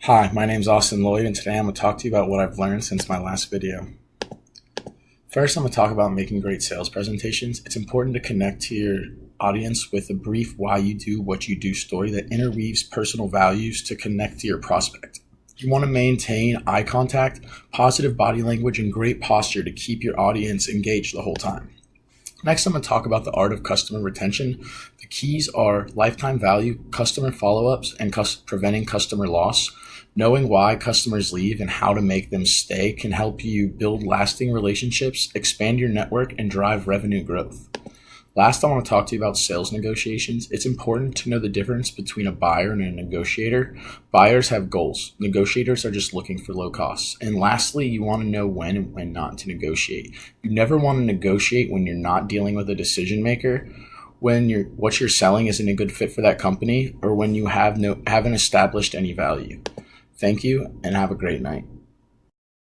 Hi, my name's Austin Lloyd, and today I'm going to talk to you about what I've learned since my last video. First, I'm going to talk about making great sales presentations. It's important to connect to your audience with a brief why you do what you do story that interweaves personal values to connect to your prospect. You want to maintain eye contact, positive body language, and great posture to keep your audience engaged the whole time. Next, I'm going to talk about the art of customer retention. The keys are lifetime value, customer follow-ups, and preventing customer loss. Knowing why customers leave and how to make them stay can help you build lasting relationships, expand your network, and drive revenue growth. Last, I want to talk to you about sales negotiations. It's important to know the difference between a buyer and a negotiator. Buyers have goals. Negotiators are just looking for low costs. And lastly, you want to know when and when not to negotiate. You never want to negotiate when you're not dealing with a decision maker, when what you're selling isn't a good fit for that company, or when you haven't established any value. Thank you, and have a great night.